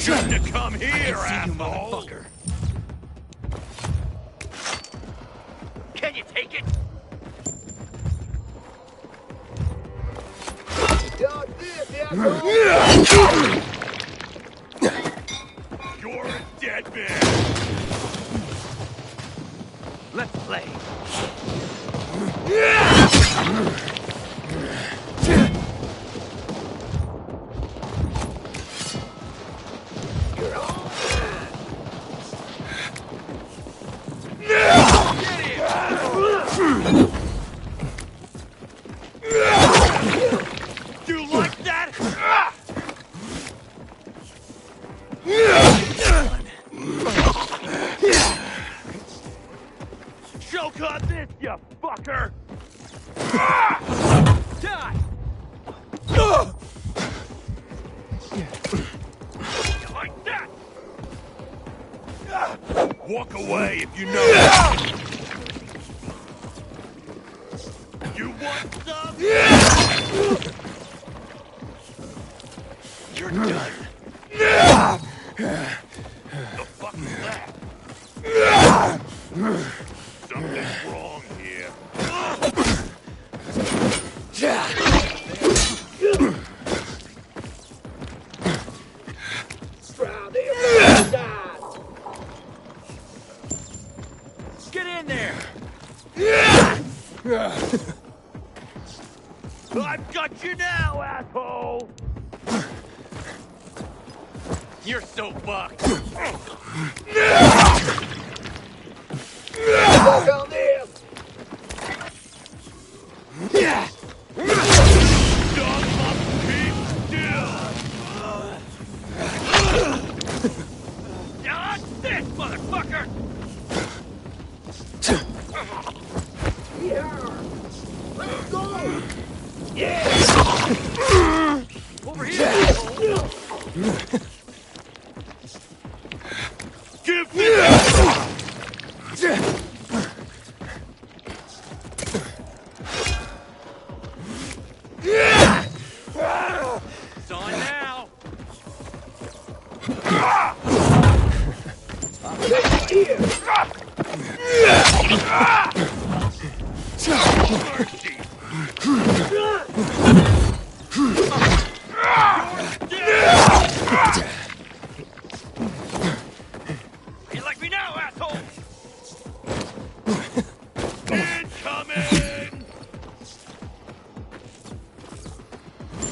Shouldn't have come here, You asshole! motherfucker. Can you take it? You're a dead man! Let's play. You like that? Choke on this, you fucker! Die! You like that? Walk away if you know. You want some? You're done. The fuck is that? Something's wrong here. Get in there! I've got you now, asshole! You're so fucked. Dog must keep still! Dodge this, motherfucker! Over here! asshole. Give me It's on now! mercy! You like me now, asshole? Incoming!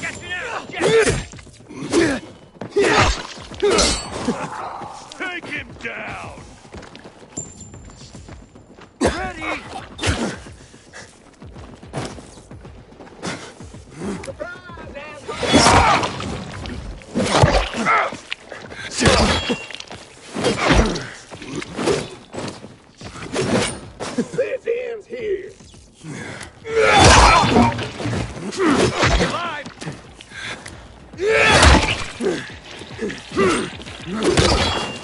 Get you now, Jack! Take him down! Ready! This ends here. Alive!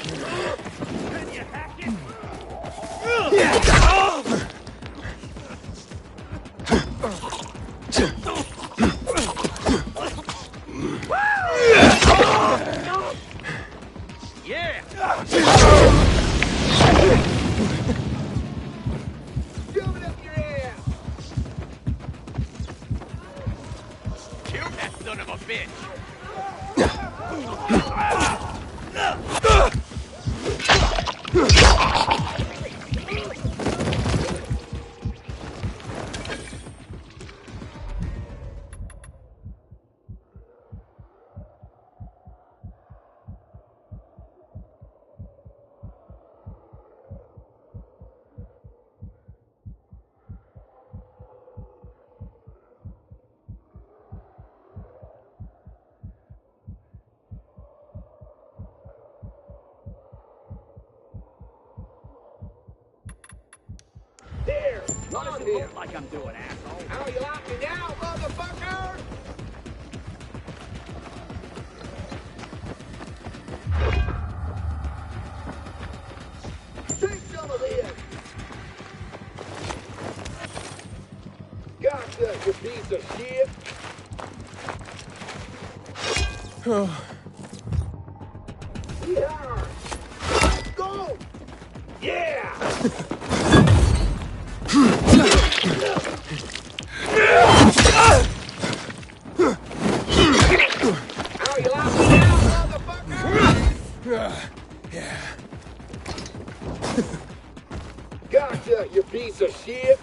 Can you hack it? Yeah! Shove it up your ass. Kill that son of a bitch! There. What does On it him. look like I'm doing, asshole? How you like me now, motherfucker? Take some of this. Gotcha, you piece of shit. Yeehaw! Let's go! Yeah! How you like me now, motherfucker? Yeah. Gotcha, you piece of shit!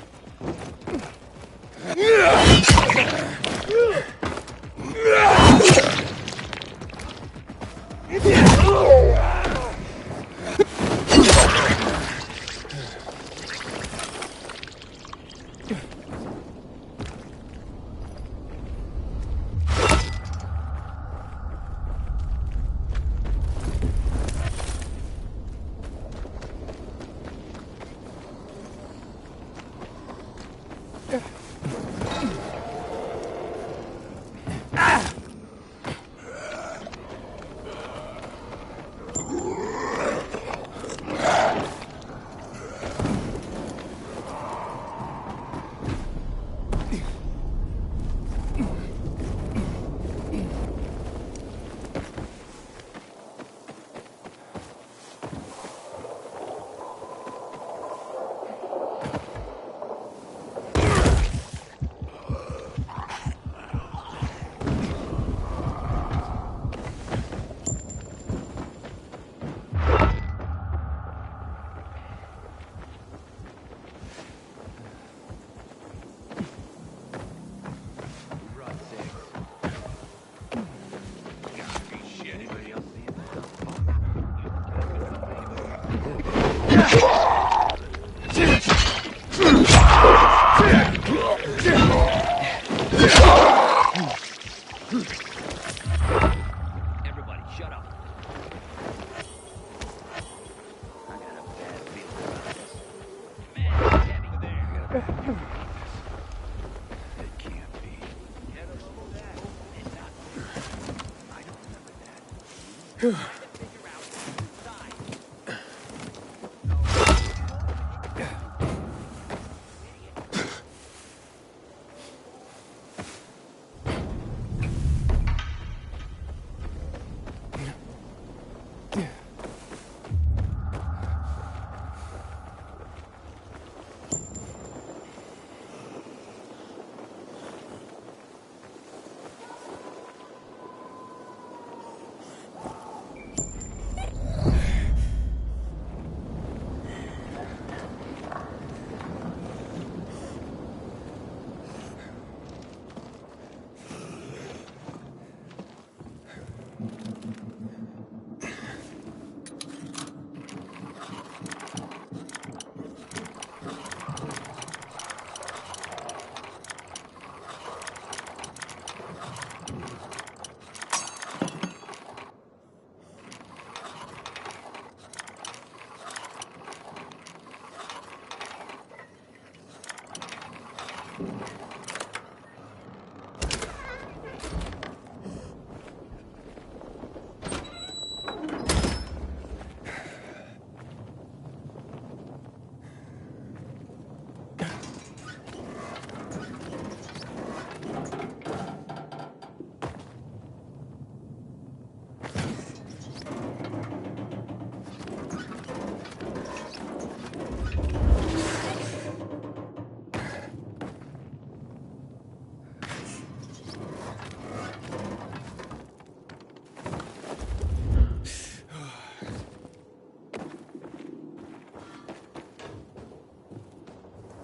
Everybody, shut up. I got a bad feeling about this. Man, Debbie there. It can't be. Get a load of that. It's not. I don't remember that. Figure out who's inside.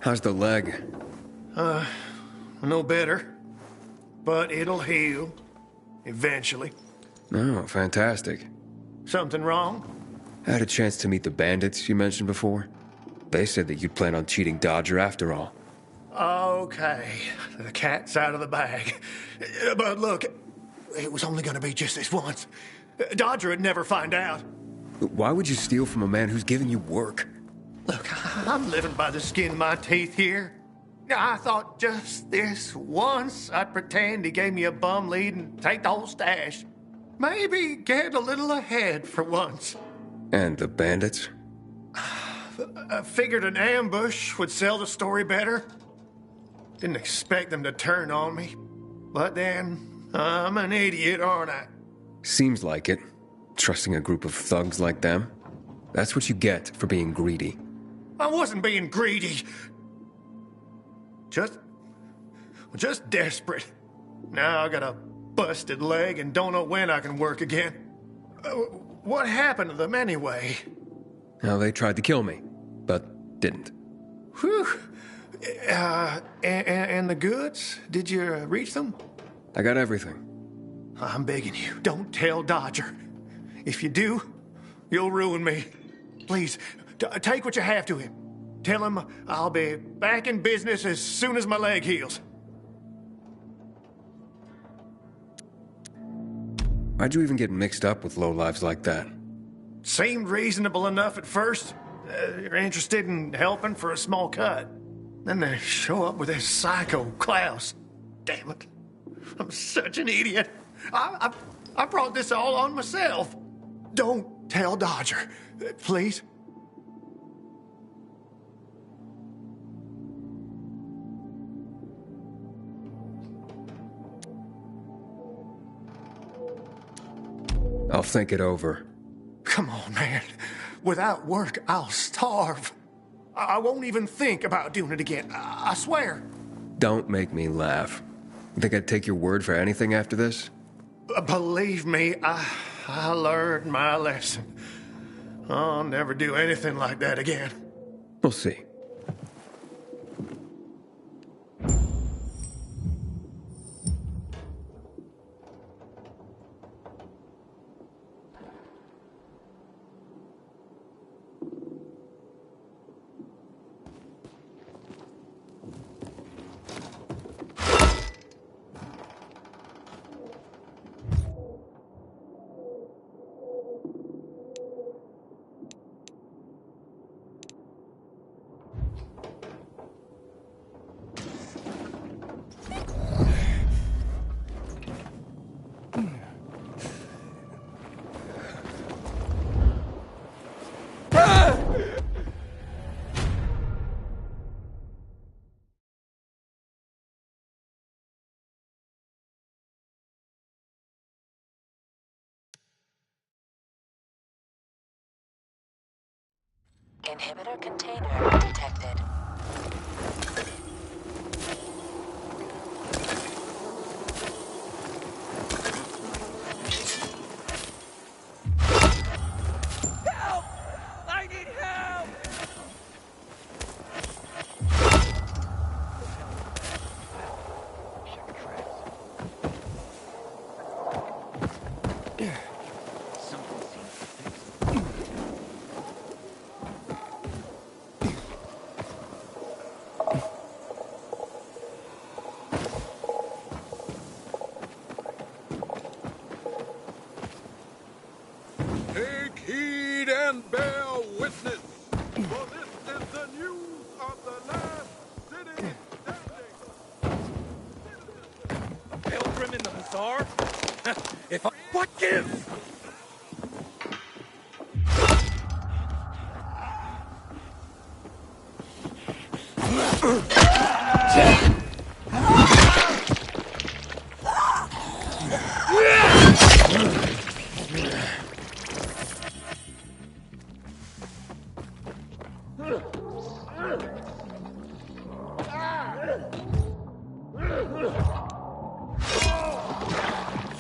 How's the leg? No better. But it'll heal. Eventually. Oh, fantastic. Something wrong? I had a chance to meet the bandits you mentioned before. They said that you'd plan on cheating Dodger after all. Okay. The cat's out of the bag. But look, it was only gonna be just this once. Dodger would never find out. Why would you steal from a man who's giving you work? Look, I'm living by the skin of my teeth here. I thought just this once I'd pretend he gave me a bum lead and take the whole stash. Maybe get a little ahead for once. And the bandits? I figured an ambush would sell the story better. Didn't expect them to turn on me. But then, I'm an idiot, aren't I? Seems like it. Trusting a group of thugs like them? That's what you get for being greedy. I wasn't being greedy. Just desperate. Now I got a busted leg and don't know when I can work again. What happened to them anyway? Now, they tried to kill me, but didn't. Whew. And the goods? Did you reach them? I got everything. I'm begging you, don't tell Dodger. If you do, you'll ruin me. Please, take what you have to him. Tell him I'll be back in business as soon as my leg heals. Why'd you even get mixed up with lowlives like that? Seemed reasonable enough at first. You're interested in helping for a small cut. Then they show up with this psycho Klaus. Damn it. I'm such an idiot. I brought this all on myself. Don't tell Dodger, please. I'll think it over. Come on, man. Without work, I'll starve. I won't even think about doing it again. I swear. Don't make me laugh. You think I'd take your word for anything after this? Believe me, I learned my lesson. I'll never do anything like that again. We'll see. Inhibitor container detected. Help! I need help! Take heed and bear witness, for this is the news of the last city standing. Pilgrim in the bazaar? If I... What gives?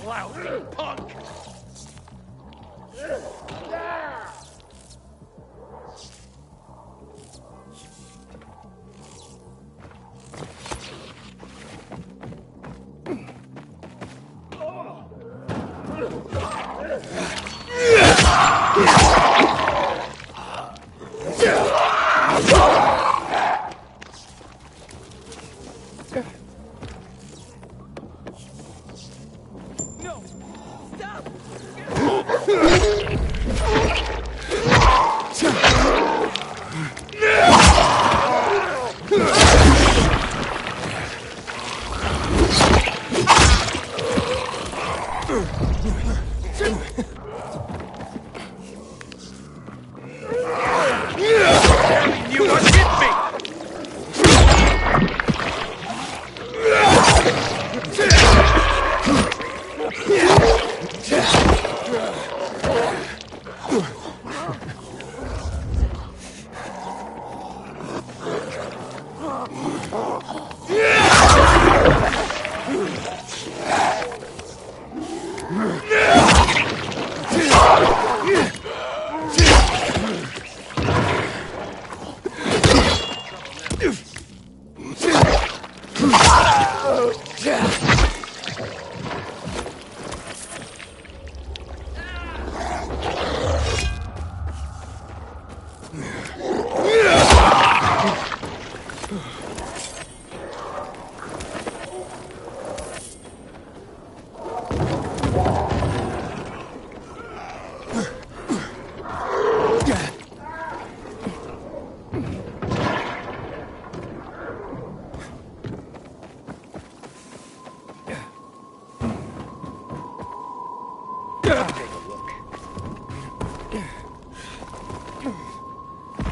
Lousy punk! No! Stop! You are hit me!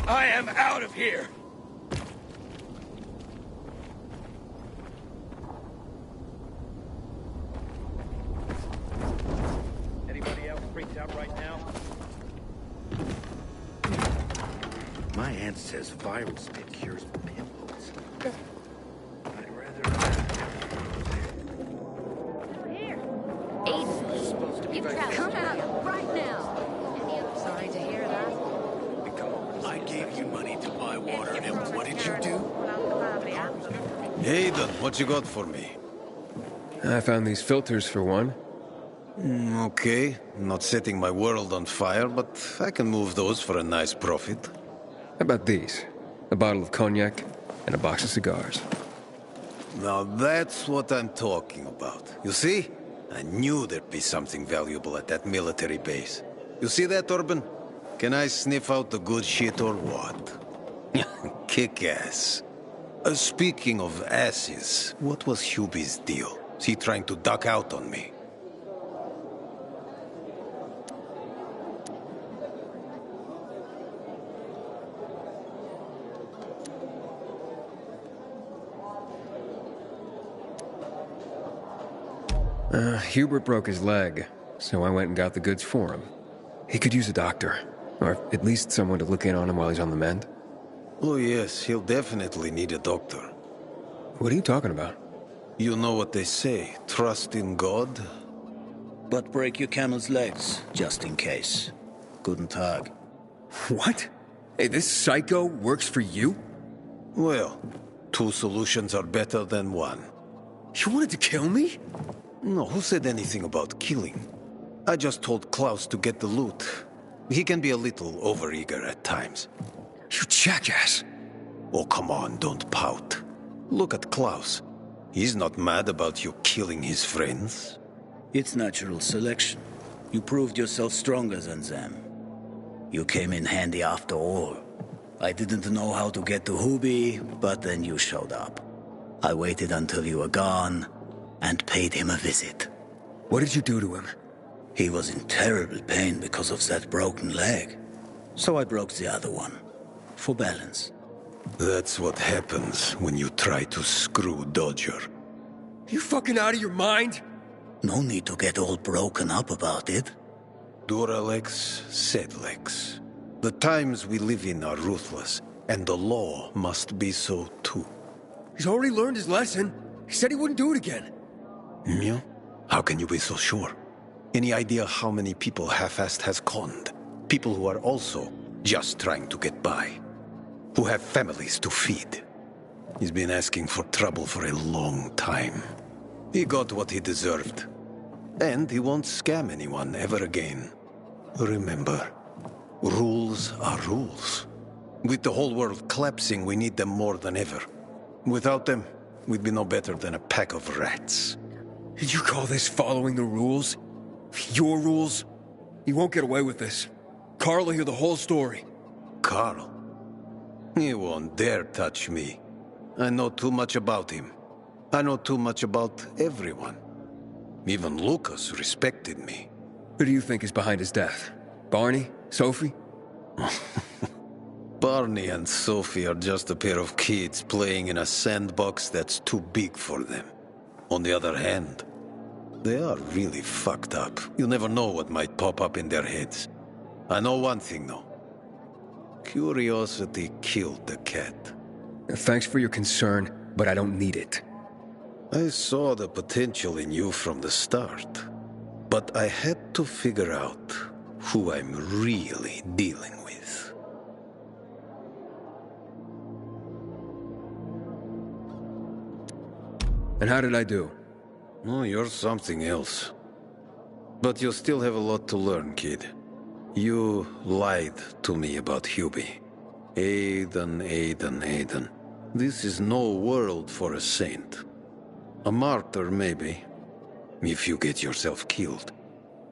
I am out of here! Anybody else freaked out right now? My aunt says viral spit cures pimples. I'd rather... Here. Aiden, you come out right now. Sorry to hear that. I gave you money to buy water, and what did you do? Aiden, what you got for me? I found these filters for one. Okay, not setting my world on fire, but I can move those for a nice profit. How about these? A bottle of cognac and a box of cigars. Now that's what I'm talking about. You see? I knew there'd be something valuable at that military base. You see that, Urban? Can I sniff out the good shit or what? Kick ass. Speaking of asses, what was Hubie's deal? Is he trying to duck out on me? Hubert broke his leg, so I went and got the goods for him. He could use a doctor, or at least someone to look in on him while he's on the mend. Oh yes, he'll definitely need a doctor. What are you talking about? You know what they say, trust in God? But break your camel's legs, just in case. Guten Tag. What? Hey, this psycho works for you? Well, two solutions are better than one. You wanted to kill me? No, who said anything about killing? I just told Klaus to get the loot. He can be a little overeager at times. You jackass! Oh, come on, don't pout. Look at Klaus. He's not mad about you killing his friends. It's natural selection. You proved yourself stronger than them. You came in handy after all. I didn't know how to get to Hubie, but then you showed up. I waited until you were gone, and paid him a visit. What did you do to him? He was in terrible pain because of that broken leg. So I broke the other one. For balance. That's what happens when you try to screw Dodger. You fucking out of your mind? No need to get all broken up about it. Duralex, Sedlex. The times we live in are ruthless, and the law must be so too. He's already learned his lesson. He said he wouldn't do it again. Yeah? How can you be so sure? Any idea how many people half-assed has conned? People who are also just trying to get by. Who have families to feed. He's been asking for trouble for a long time. He got what he deserved. And he won't scam anyone ever again. Remember, rules are rules. With the whole world collapsing, we need them more than ever. Without them, we'd be no better than a pack of rats. Did you call this following the rules? Your rules? You won't get away with this. Carl will hear the whole story. Carl? He won't dare touch me. I know too much about him. I know too much about everyone. Even Lucas respected me. Who do you think is behind his death? Barney? Sophie? Barney and Sophie are just a pair of kids playing in a sandbox that's too big for them. On the other hand, they are really fucked up. You never know what might pop up in their heads. I know one thing, though. Curiosity killed the cat. Thanks for your concern, but I don't need it. I saw the potential in you from the start. But I had to figure out who I'm really dealing with. And how did I do? Oh, you're something else. But you still have a lot to learn, kid. You lied to me about Hubie. Aiden. This is no world for a saint. A martyr, maybe. If you get yourself killed.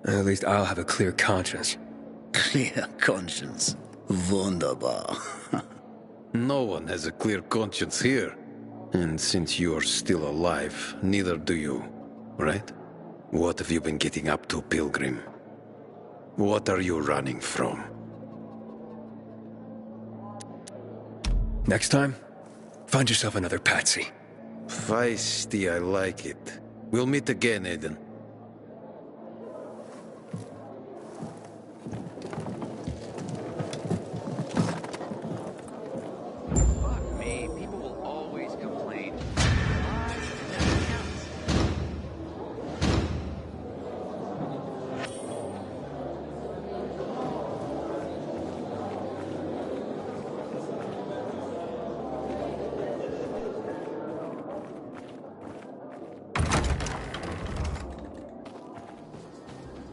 At least I'll have a clear conscience. Clear conscience. Wunderbar. No one has a clear conscience here. And since you're still alive, neither do you, right? What have you been getting up to, Pilgrim? What are you running from? Next time, find yourself another patsy. Feisty, I like it. We'll meet again, Aiden. Fuck me. People will always complain.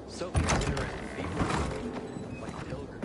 Sophie's interesting people. Like Pilgrim.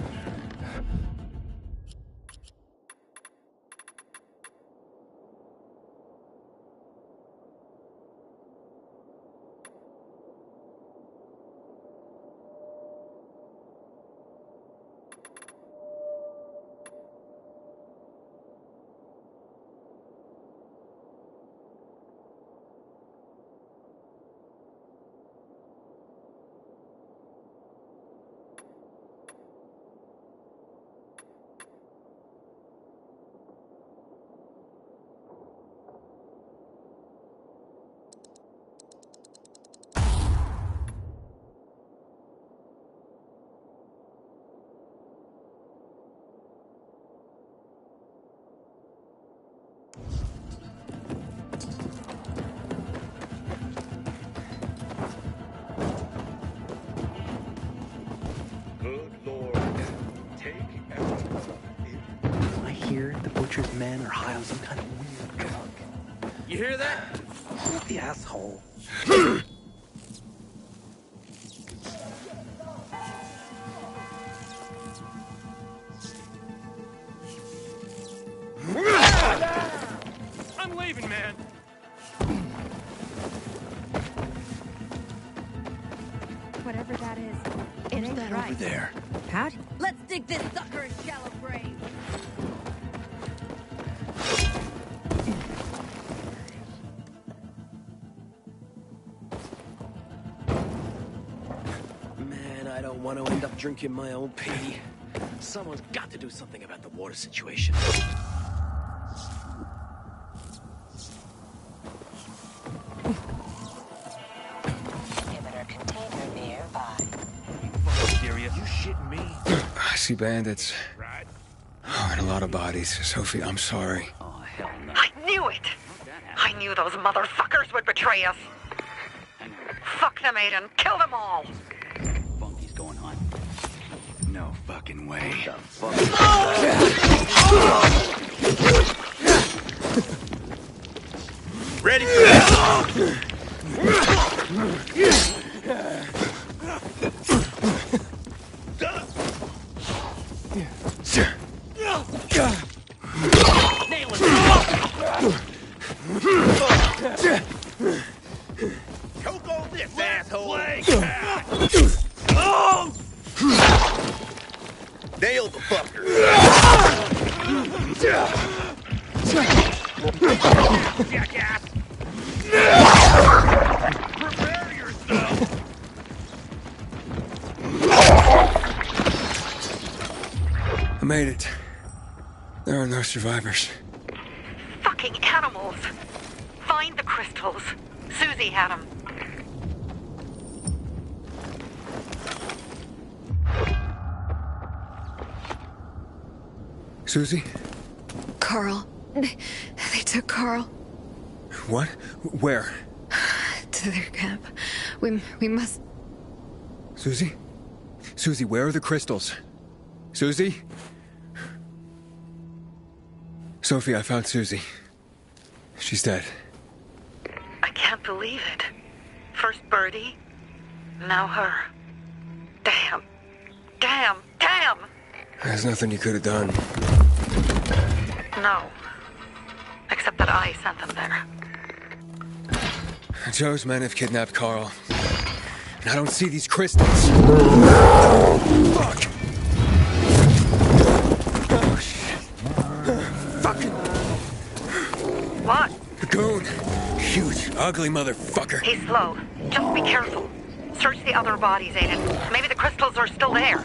Good Lord. Take everyone. I hear the butcher's men are high on some kind of weird drug. You hear that? The asshole. I'm leaving, man. Whatever that is, it ain't That right. over there. Howdy. Let's dig this sucker a shallow grave. Man, I don't want to end up drinking my own pee. Someone's got to do something about the water situation. Inhibitor container nearby. You fucking serious? You shitting me? I see bandits. Right? Oh, and a lot of bodies. Sophie, I'm sorry. Oh, hell no. I knew it! I knew those motherfuckers would betray us. Fuck them, Aiden. Kill them all. Funky's going on. No fucking way. Ready for this? Choke on this, asshole! Nail the fucker! Jackass! Prepare yourself! I made it. There are no survivors. Fucking animals. Find the crystals. Susie had them. Susie? Carl. They took Carl What? Where? to their camp. We must... Susie? Susie, where are the crystals? Susie? Sophie, I found Susie. She's dead. I can't believe it. First Birdie, now her. Damn. Damn. Damn! There's nothing you could have done. No. Except that I sent them there. Joe's men have kidnapped Carl. And I don't see these crystals. Fuck! Oh, shit. Fucking... What? The goon. Huge, ugly motherfucker. He's slow. Just be careful. Search the other bodies, Aiden. Maybe the crystals are still there.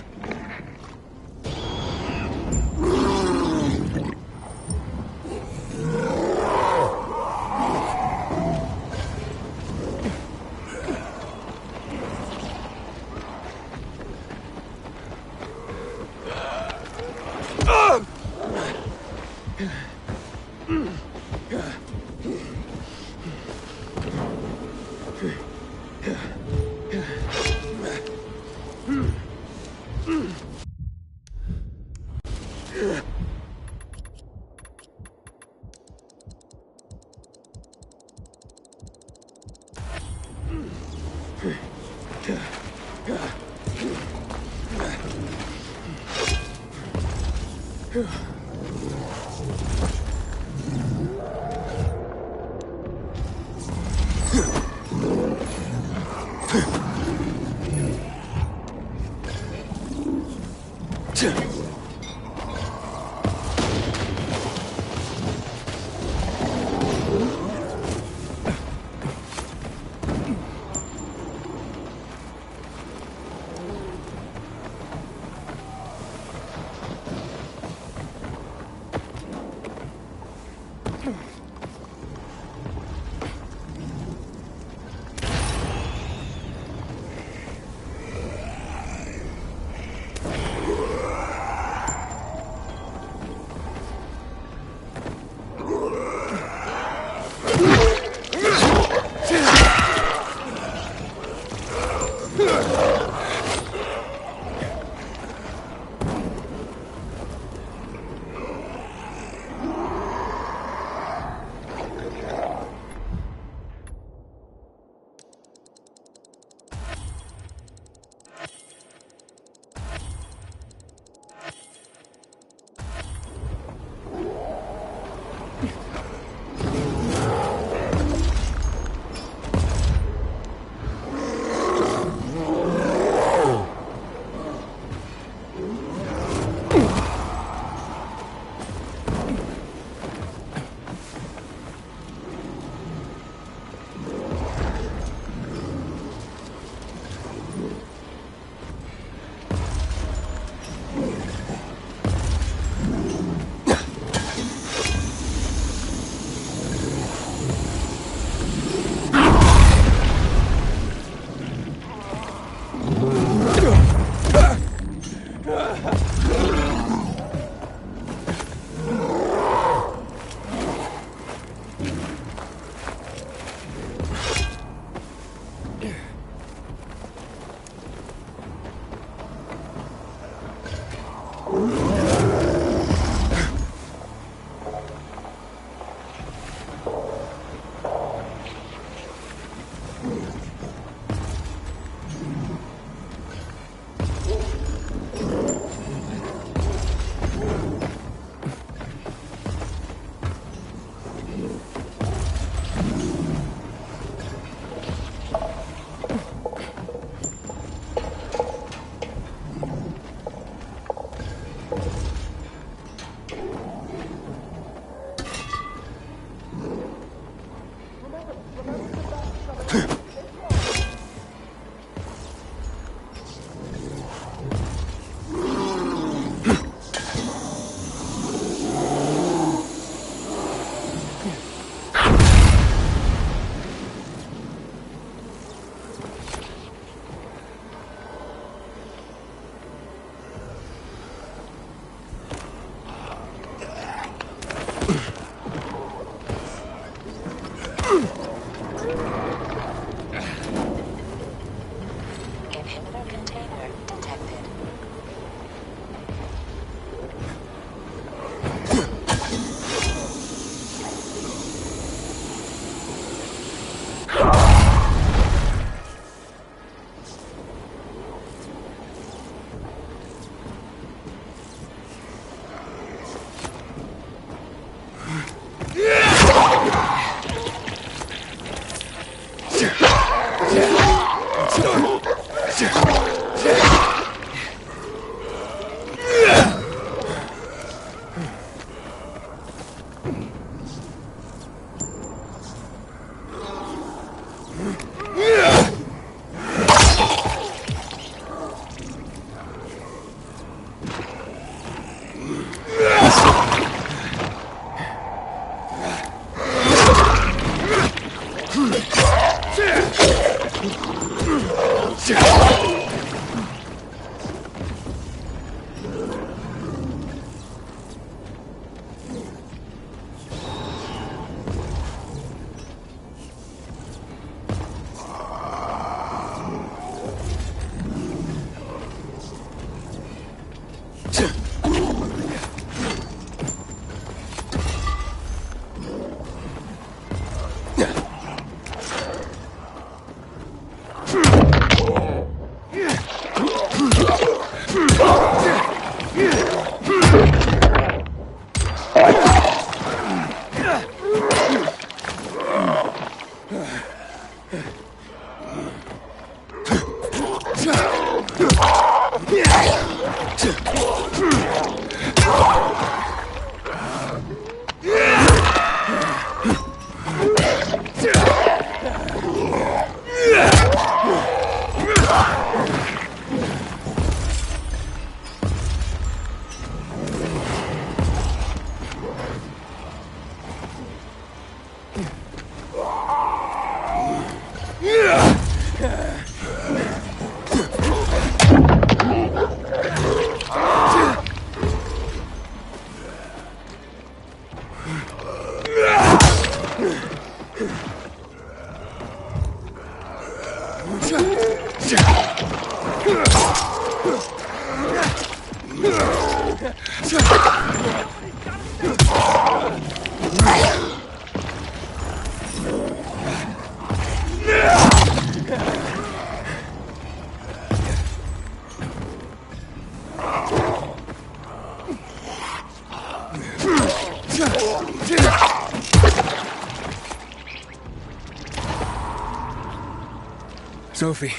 Sophie,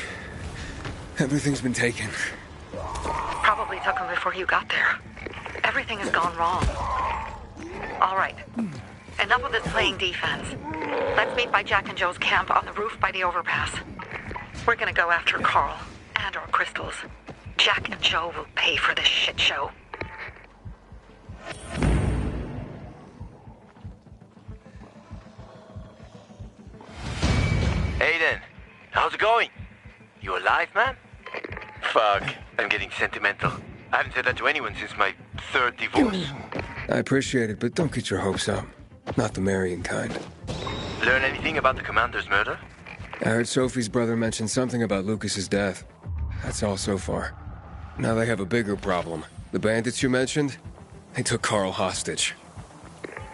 everything's been taken. Probably took him before you got there. Everything has gone wrong. All right. Enough of this playing defense. Let's meet by Jack and Joe's camp on the roof by the overpass. We're gonna go after Carl and our crystals. Jack and Joe will pay for this shit show. Aiden, how's it going? You alive, man? Fuck, I'm getting sentimental. I haven't said that to anyone since my third divorce. I appreciate it, but don't get your hopes up. Not the marrying kind. Learn anything about the commander's murder? I heard Sophie's brother mention something about Lucas's death. That's all so far. Now they have a bigger problem. The bandits you mentioned, they took Carl hostage.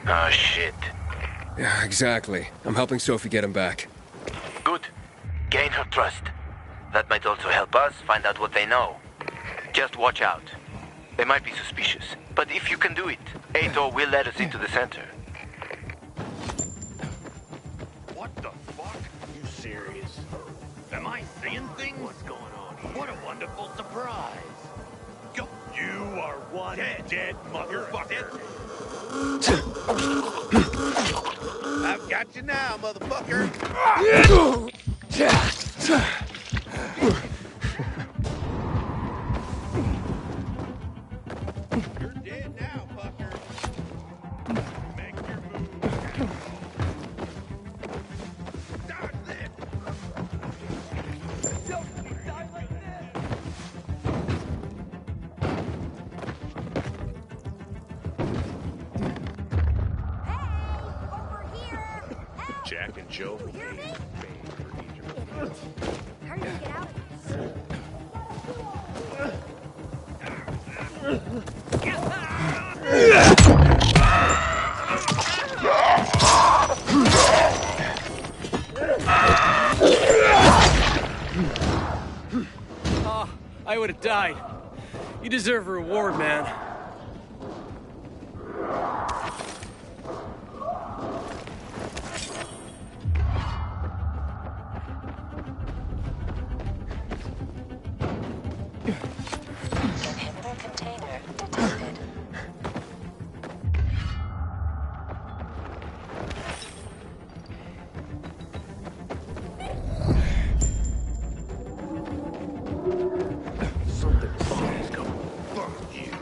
Oh, shit. Yeah, exactly. I'm helping Sophie get him back. Good. Gain her trust. That might also help us find out what they know. Just watch out. They might be suspicious. But if you can do it, Ato will let us into the center. What the fuck? You serious? Am I seeing things? What's going on here? What a wonderful surprise. You are one dead motherfucker. I've got you now, motherfucker. You're dead now, fucker. Make your move. Stop this. Don't die like this. Jack and Joe will pay for each other. How are you gonna get out of here? Oh, I would have died. You deserve a reward, man. Inhibitor container detected. Something's always going. Fuck you.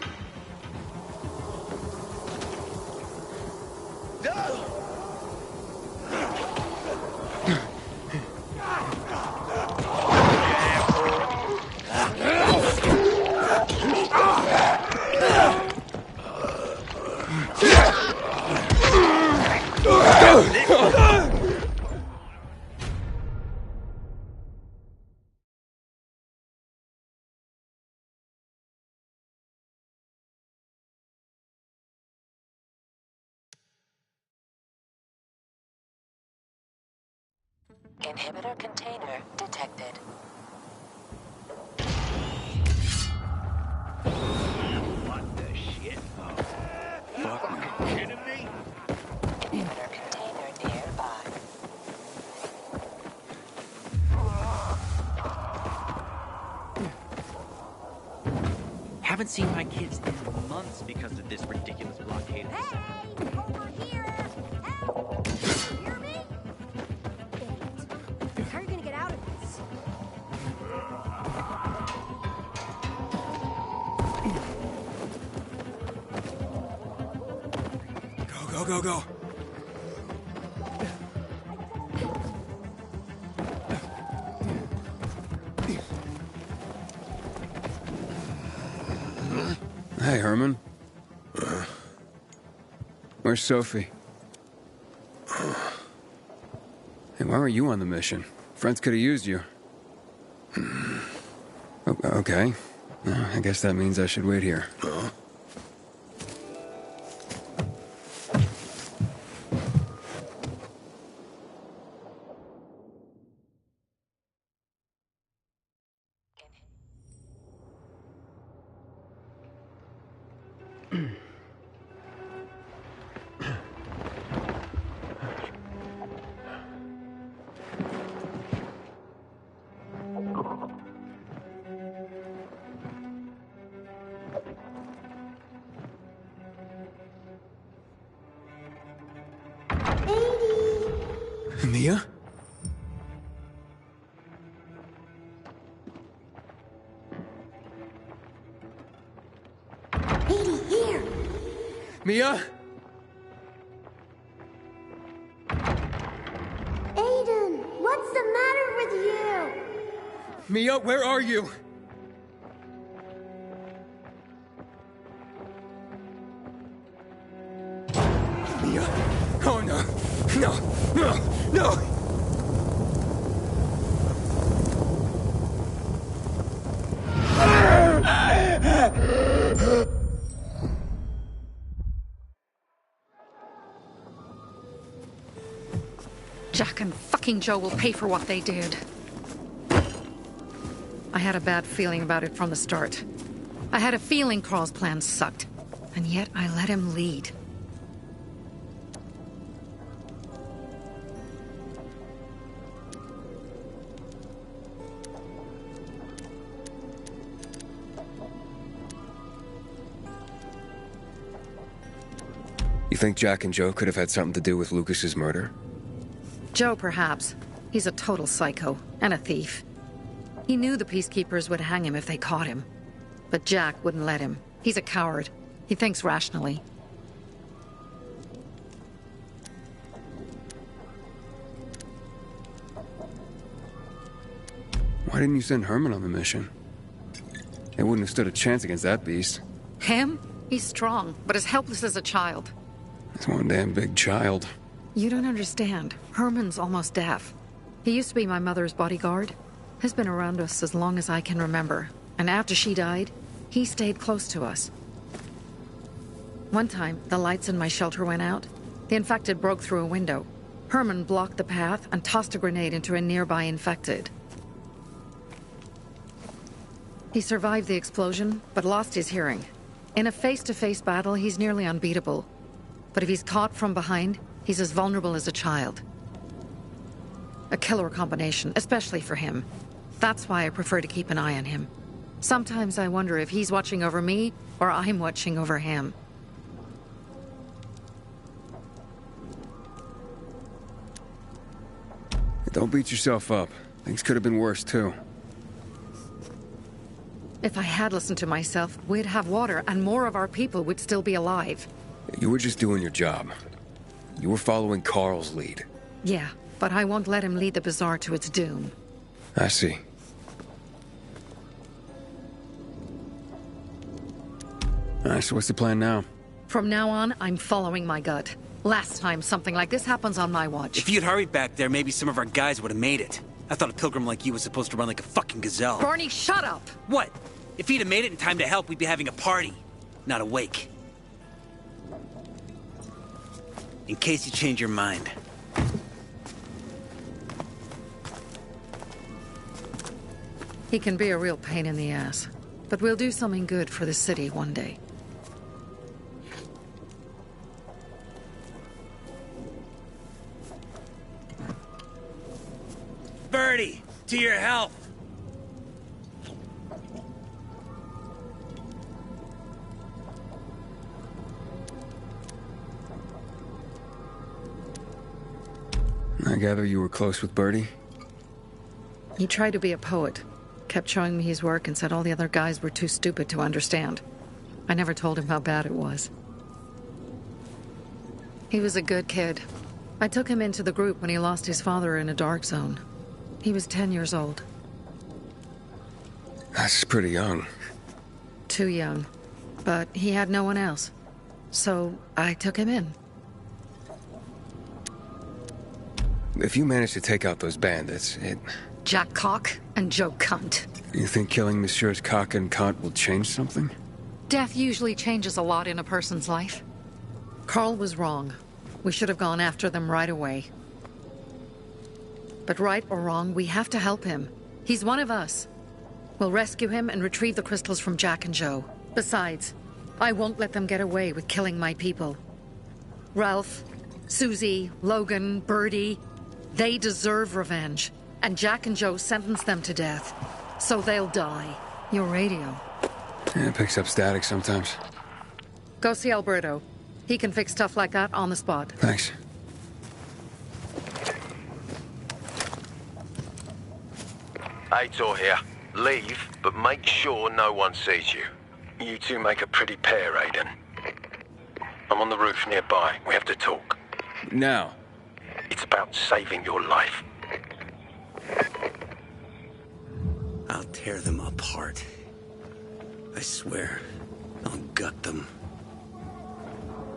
Inhibitor container detected. What the shit? You fucking kidding me? Inhibitor container nearby. Haven't seen my kids in months because of this ridiculous blockade. Hey, over here! Help! You hear me? Idiot. How are you gonna get out of this? Go, go, go. Hey, Herman. Where's Sophie? Hey, why were you on the mission? Friends could have used you. Okay. I guess that means I should wait here. Mia? Edie, here! Mia? Aiden, what's the matter with you? Mia, where are you? Mia? Oh no! No! No! No! Jack and fucking Joe will pay for what they did. I had a bad feeling about it from the start. I had a feeling Carl's plan sucked, and yet I let him lead. You think Jack and Joe could have had something to do with Lucas's murder? Joe, perhaps. He's a total psycho, and a thief. He knew the Peacekeepers would hang him if they caught him. But Jack wouldn't let him. He's a coward. He thinks rationally. Why didn't you send Herman on the mission? They wouldn't have stood a chance against that beast. Him? He's strong, but as helpless as a child. He's one damn big child. You don't understand. Herman's almost deaf. He used to be my mother's bodyguard. He's been around us as long as I can remember. And after she died, he stayed close to us. One time, the lights in my shelter went out. The infected broke through a window. Herman blocked the path and tossed a grenade into a nearby infected. He survived the explosion, but lost his hearing. In a face-to-face battle, he's nearly unbeatable. But if he's caught from behind, he's as vulnerable as a child. A killer combination, especially for him. That's why I prefer to keep an eye on him. Sometimes I wonder if he's watching over me, or I'm watching over him. Don't beat yourself up. Things could have been worse, too. If I had listened to myself, we'd have water, and more of our people would still be alive. You were just doing your job. You were following Carl's lead. Yeah, but I won't let him lead the Bazaar to its doom. I see. Alright, so what's the plan now? From now on, I'm following my gut. Last time something like this happens on my watch. If you'd hurried back there, maybe some of our guys would have made it. I thought a pilgrim like you was supposed to run like a fucking gazelle. Barney, shut up! What? If he'd have made it in time to help, we'd be having a party, not a wake. In case you change your mind. He can be a real pain in the ass. But we'll do something good for the city one day. Birdie, to your health. I gather you were close with Birdie? He tried to be a poet, kept showing me his work and said all the other guys were too stupid to understand. I never told him how bad it was. He was a good kid. I took him into the group when he lost his father in a dark zone. He was 10 years old. That's pretty young. Too young. But he had no one else. So I took him in. If you manage to take out those bandits, Jack Cock and Joe Cunt. You think killing Messieurs Cock and Cunt will change something? Death usually changes a lot in a person's life. Carl was wrong. We should have gone after them right away. But right or wrong, we have to help him. He's one of us. We'll rescue him and retrieve the crystals from Jack and Joe. Besides, I won't let them get away with killing my people. Ralph, Susie, Logan, Birdie, they deserve revenge. And Jack and Joe sentenced them to death. So they'll die. Your radio. Yeah, it picks up static sometimes. Go see Alberto. He can fix stuff like that on the spot. Thanks. Aitor here. Leave, but make sure no one sees you. You two make a pretty pair, Aiden. I'm on the roof nearby. We have to talk. Now. It's about saving your life. I'll tear them apart. I swear, I'll gut them.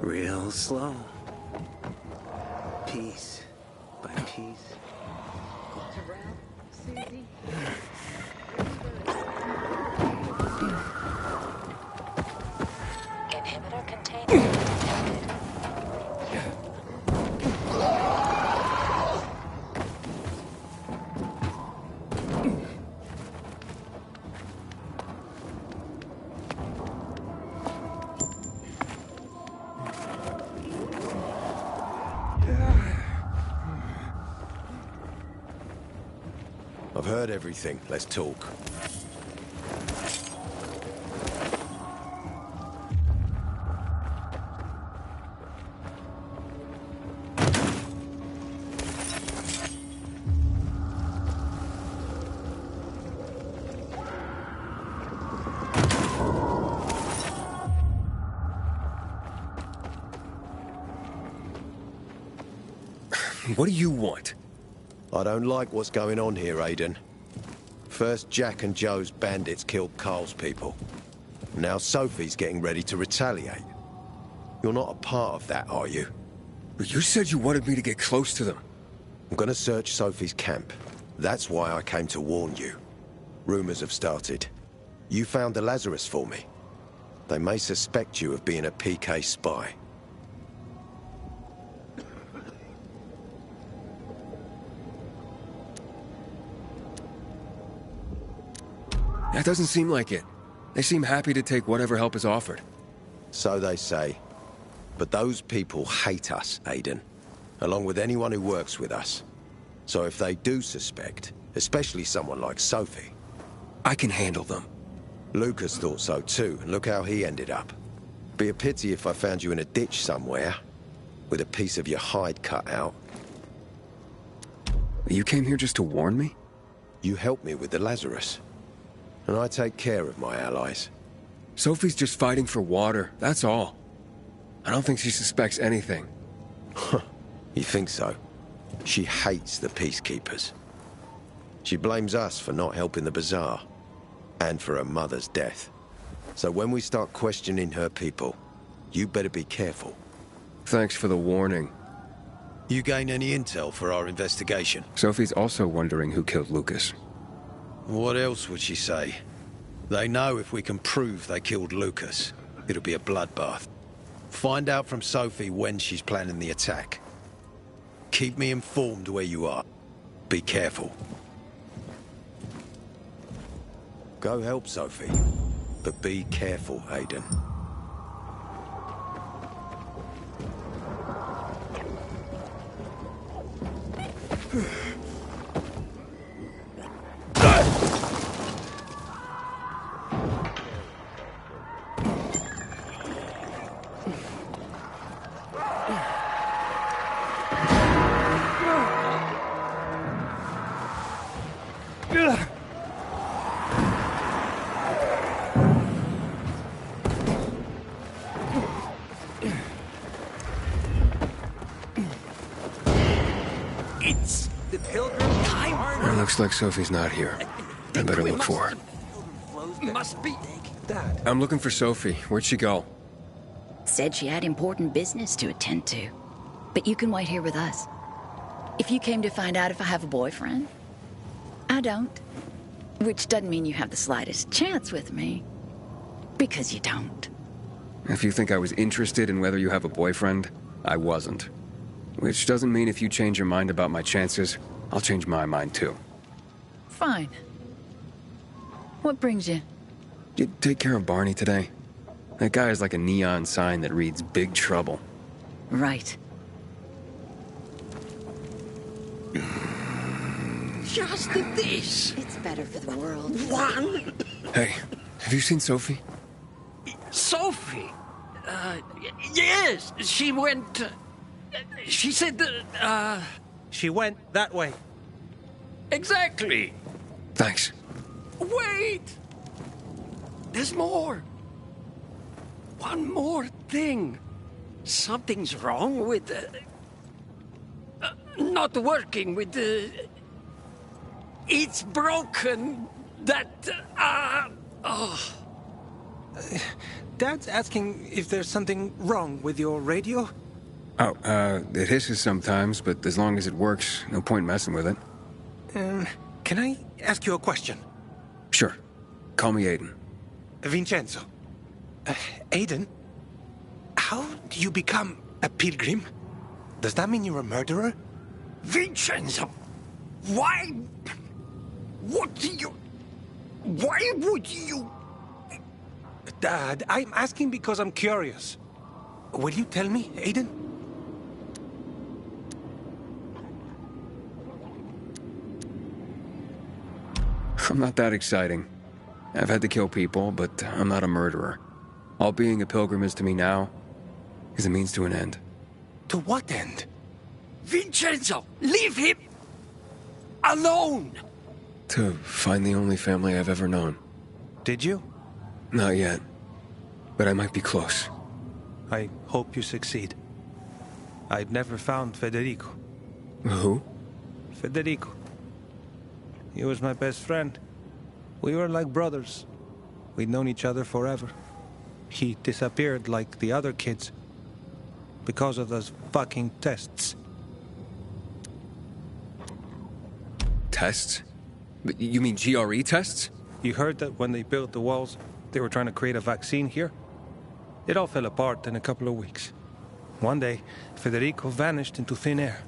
Real slow. Piece by piece. Inhibitor container detected. I've heard everything. Let's talk. What do you want? I don't like what's going on here, Aiden. First, Jack and Joe's bandits killed Carl's people. Now Sophie's getting ready to retaliate. You're not a part of that, are you? But you said you wanted me to get close to them. I'm gonna search Sophie's camp. That's why I came to warn you. Rumors have started. You found the Lazarus for me. They may suspect you of being a PK spy. That doesn't seem like it. They seem happy to take whatever help is offered. So they say. But those people hate us, Aiden. Along with anyone who works with us. So if they do suspect, especially someone like Sophie... I can handle them. Lucas thought so too, and look how he ended up. Be a pity if I found you in a ditch somewhere, with a piece of your hide cut out. You came here just to warn me? You helped me with the Lazarus. And I take care of my allies. Sophie's just fighting for water, that's all. I don't think she suspects anything. You think so? She hates the peacekeepers. She blames us for not helping the bazaar, and for her mother's death. So when we start questioning her people, you better be careful. Thanks for the warning. You gain any intel for our investigation? Sophie's also wondering who killed Lucas. What else would she say? They know if we can prove they killed Lucas, it'll be a bloodbath. Find out from Sophie when she's planning the attack. Keep me informed where you are. Be careful. Go help Sophie, but be careful, Aiden. Looks like Sophie's not here. I better look for her. Must be. Dad. I'm looking for Sophie. Where'd she go? Said she had important business to attend to. But you can wait here with us. If you came to find out if I have a boyfriend, I don't. Which doesn't mean you have the slightest chance with me. Because you don't. If you think I was interested in whether you have a boyfriend, I wasn't. Which doesn't mean if you change your mind about my chances, I'll change my mind too. Fine. What brings you? You take care of Barney today? That guy is like a neon sign that reads Big Trouble. Right. Just this. It's better for the world. One. Hey, have you seen Sophie? Sophie? Yes, she went... she said that, She went that way. Exactly. Thanks. Wait! There's more. One more thing. Something's wrong with... not working with the... It's broken. That... oh... Dad's asking if there's something wrong with your radio? Oh, it hisses sometimes, but as long as it works, no point messing with it. Can I ask you a question? Sure. Call me Aiden. Vincenzo. Aiden? How do you become a pilgrim? Does that mean you're a murderer? Vincenzo! Why... What do you... Why would you... Dad, I'm asking because I'm curious. Will you tell me, Aiden? I'm not that exciting. I've had to kill people, but I'm not a murderer. All being a pilgrim is to me now is a means to an end. To what end? Vincenzo, leave him alone! To find the only family I've ever known. Did you? Not yet, but I might be close. I hope you succeed. I've never found Federico. Who? Federico. He was my best friend. We were like brothers. We'd known each other forever. He disappeared like the other kids because of those fucking tests. Tests? You mean GRE tests? You heard that when they built the walls, they were trying to create a vaccine here? It all fell apart in a couple of weeks. One day, Federico vanished into thin air.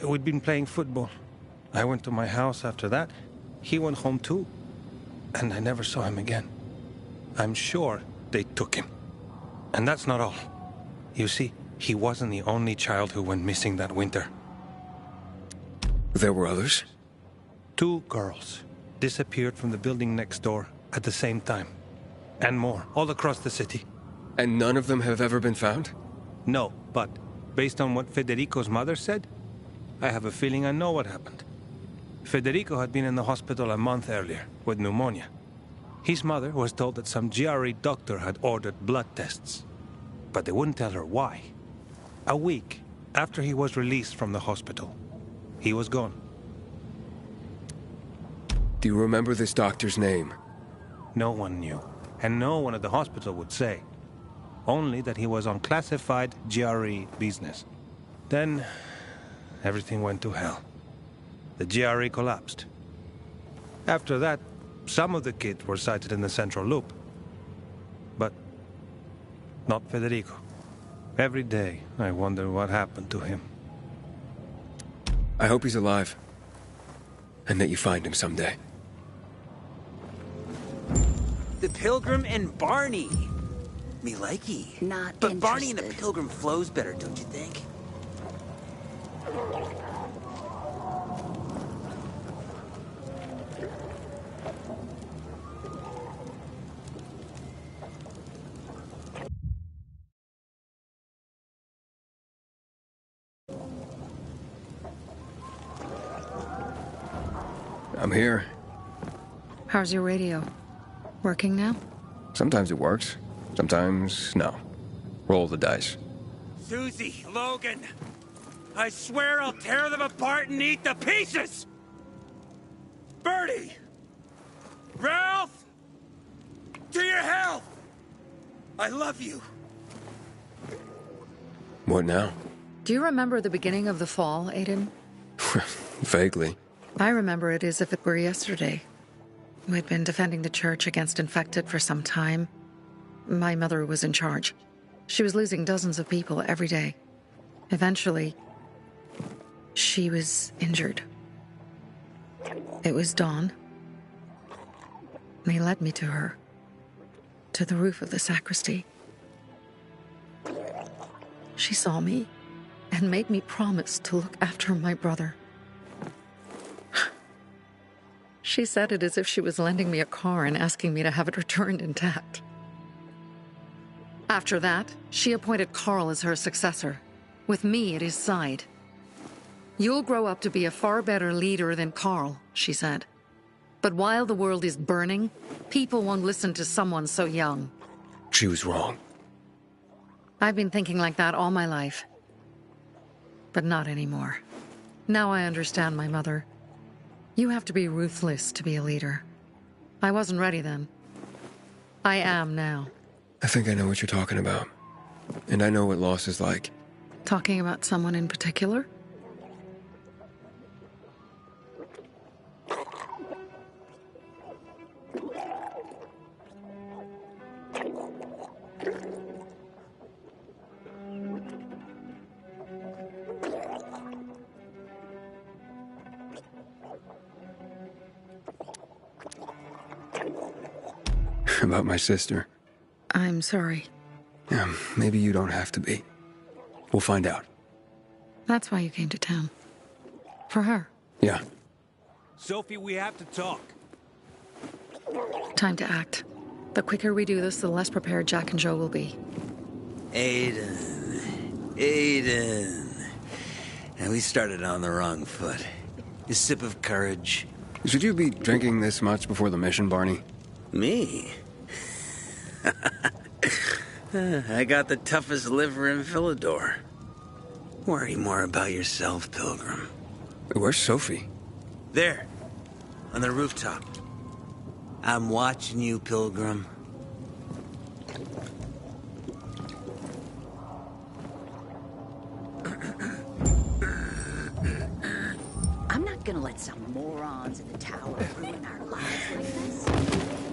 We'd been playing football. I went to my house after that. He went home too. And I never saw him again. I'm sure they took him. And that's not all. You see, he wasn't the only child who went missing that winter. There were others? 2 girls disappeared from the building next door at the same time. And more, all across the city. And none of them have ever been found? No, but based on what Federico's mother said, I have a feeling I know what happened. Federico had been in the hospital a month earlier with pneumonia. His mother was told that some GRE doctor had ordered blood tests, but they wouldn't tell her why. A week after he was released from the hospital, he was gone. Do you remember this doctor's name? No one knew, and no one at the hospital would say. Only that he was on classified GRE business. Then, everything went to hell. The GRE collapsed. After that, some of the kids were sighted in the central loop. But not Federico. Every day, I wonder what happened to him. I hope he's alive. And that you find him someday. The Pilgrim and Barney. Me likey. Not But Barney and the interested. Pilgrim flows better, don't you think? I'm here. How's your radio? Working now? Sometimes it works. Sometimes, no. Roll the dice. Susie, Logan, I swear I'll tear them apart and eat the pieces! Bertie! Ralph! To your health! I love you. What now? Do you remember the beginning of the fall, Aiden? Vaguely. I remember it as if it were yesterday. We'd been defending the church against infected for some time. My mother was in charge. She was losing dozens of people every day. Eventually, she was injured. It was dawn. They led me to her, to the roof of the sacristy. She saw me and made me promise to look after my brother. She said it as if she was lending me a car and asking me to have it returned intact. After that, she appointed Carl as her successor, with me at his side. You'll grow up to be a far better leader than Carl, she said. But while the world is burning, people won't listen to someone so young. She was wrong. I've been thinking like that all my life. But not anymore. Now I understand my mother. You have to be ruthless to be a leader. I wasn't ready then. I am now. I think I know what you're talking about. And I know what loss is like. Talking about someone in particular? About my sister. I'm sorry. Yeah, maybe you don't have to be. We'll find out. That's why you came to town. For her. Yeah. Sophie, we have to talk. Time to act. The quicker we do this, the less prepared Jack and Joe will be. Aiden. And we started on the wrong foot. A sip of courage. Should you be drinking this much before the mission, Barney? Me? I got the toughest liver in Villador. Worry more about yourself, Pilgrim. Where's Sophie? There. On the rooftop. I'm watching you, Pilgrim. I'm not gonna let some morons in the tower ruin our lives like this.